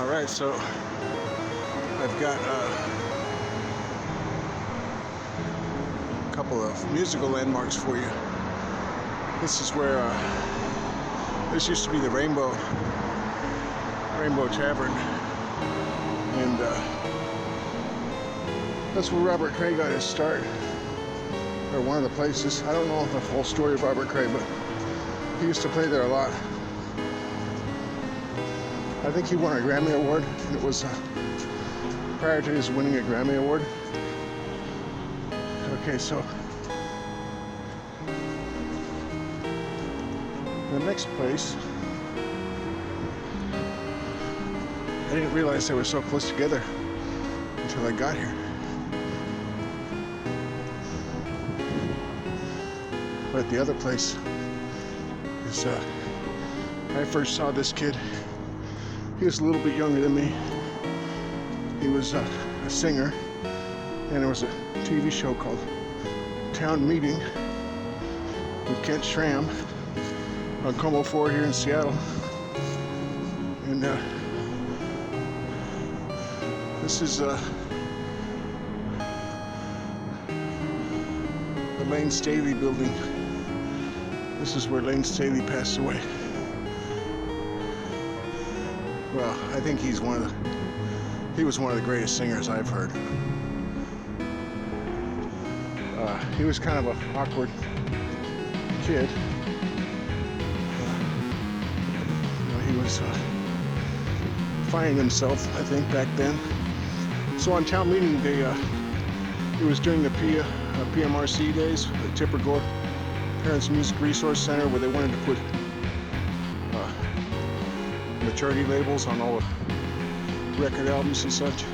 Alright, so I've got a couple of musical landmarks for you. This is where this used to be the Rainbow Tavern, and that's where Robert Cray got his start, or one of the places. I don't know the whole story of Robert Cray, but he used to play there a lot. I think he won a Grammy Award, and it was prior to his winning a Grammy Award. Okay, so the next place, I didn't realize they were so close together until I got here. But the other place is, I first saw this kid. He was a little bit younger than me. He was a singer, and there was a TV show called Town Meeting with Kent Schramm on Como 4 here in Seattle. And this is the Layne Staley building. This is where Layne Staley passed away. Well, I think he was one of the greatest singers I've heard. He was kind of an awkward kid. He was finding himself, I think, back then. So on Town Meeting Day, it was during the PMRC days, the Tipper Gore Parents Music Resource Center, where they wanted to put maturity labels on all the record albums and such.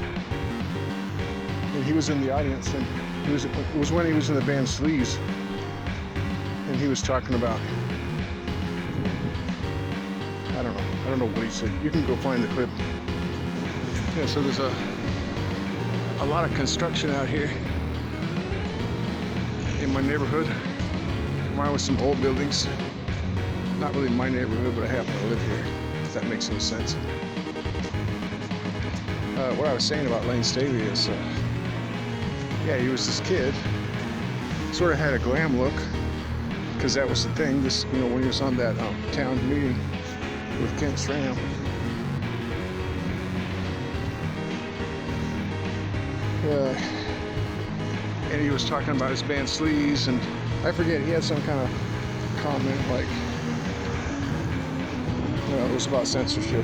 And he was in the audience, and it was when he was in the band Sleaze, and he was talking about, I don't know what he said. You can go find the clip. Yeah, so there's a lot of construction out here in my neighborhood. Mine was some old buildings. Not really my neighborhood, but I happen to live here, if that makes any sense. What I was saying about Layne Staley is, yeah, he was this kid, sort of had a glam look, because that was the thing. This, when he was on that Town Meeting with Kent Schramm. And he was talking about his band Sleaze, and I forget, he had some kind of comment like, it was about censorship.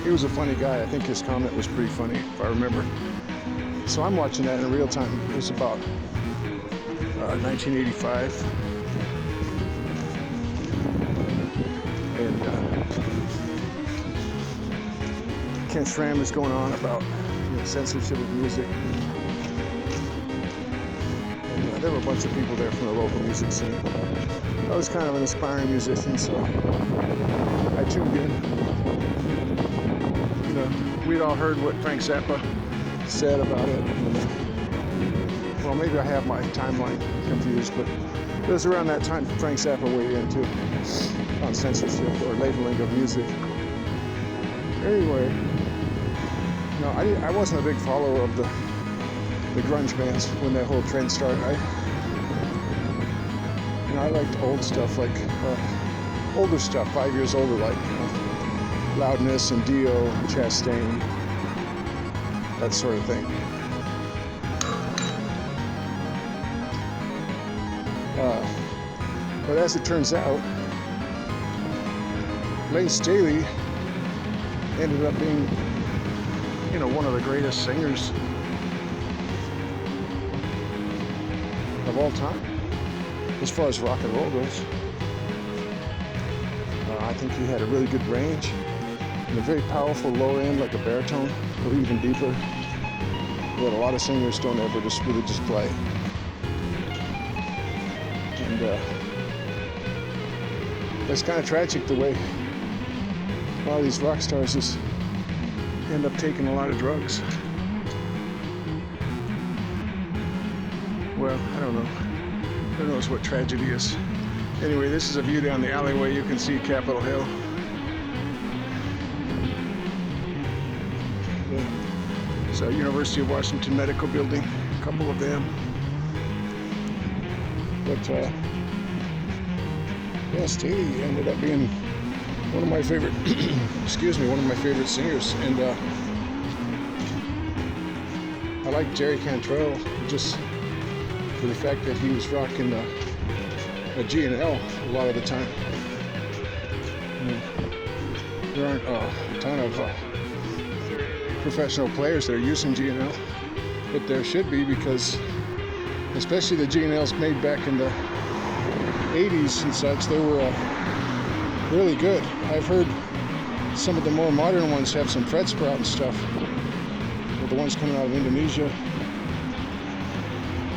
He was a funny guy. I think his comment was pretty funny, if I remember. So I'm watching that in real time. It was about 1985. And Kent Schramm is going on about censorship of music. And there were a bunch of people there from the local music scene. I was kind of an aspiring musician, so I tuned in. We'd all heard what Frank Zappa said about it. Well, maybe I have my timeline confused, but it was around that time Frank Zappa weighed in too on censorship or labeling of music. Anyway, I wasn't a big follower of the grunge bands when that whole trend started. I liked old stuff, like older stuff, 5 years older, like Loudness and Dio and Chastain, that sort of thing. But as it turns out, Layne Staley ended up being, one of the greatest singers of all time, as far as rock and roll goes. I think he had a really good range, and a very powerful lower end, like a baritone, or even deeper, that a lot of singers don't ever really display. And it's kind of tragic the way a lot of these rock stars just end up taking a lot of drugs. Well, I don't know. Who knows what tragedy is Anyway, this is a view down the alleyway. You can see Capitol Hill. It's a University of Washington Medical Building, a couple of them. But yeah, Staley ended up being one of my favorite, excuse me, one of my favorite singers. And I like Jerry Cantrell just for the fact that he was rocking a G&L a lot of the time. There aren't a ton of professional players that are using G&L, but there should be, because especially the G&Ls made back in the 80s and such, they were really good. I've heard some of the more modern ones have some fret sprout and stuff, or the ones coming out of Indonesia.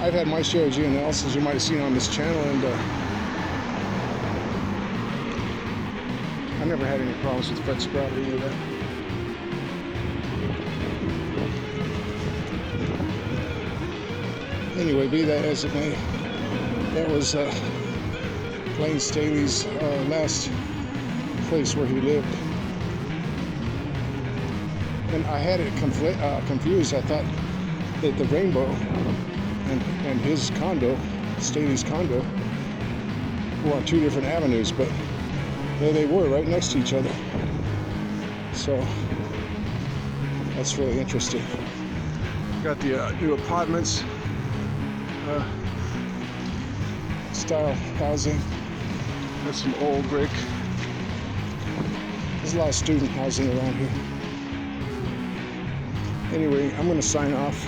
I've had my share of G&Ls, as you might have seen on this channel, and I never had any problems with fret sprout or any of that. Anyway, be that as it may, that was Layne Staley's last place where he lived. And I had it confused. I thought that the Rainbow and his condo, Staley's condo, were on two different avenues, but there they were, right next to each other. So that's really interesting. Got the new apartments style housing. That's some old brick. There's a lot of student housing around here. Anyway, I'm going to sign off.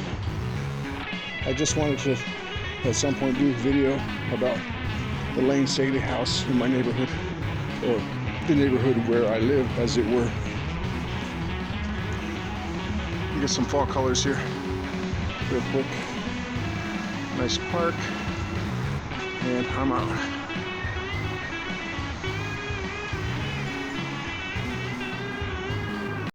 I just wanted to at some point do a video about the Layne Staley house in my neighborhood, or the neighborhood where I live, as it were. You get some fall colors here real quick. Nice park, and I'm out.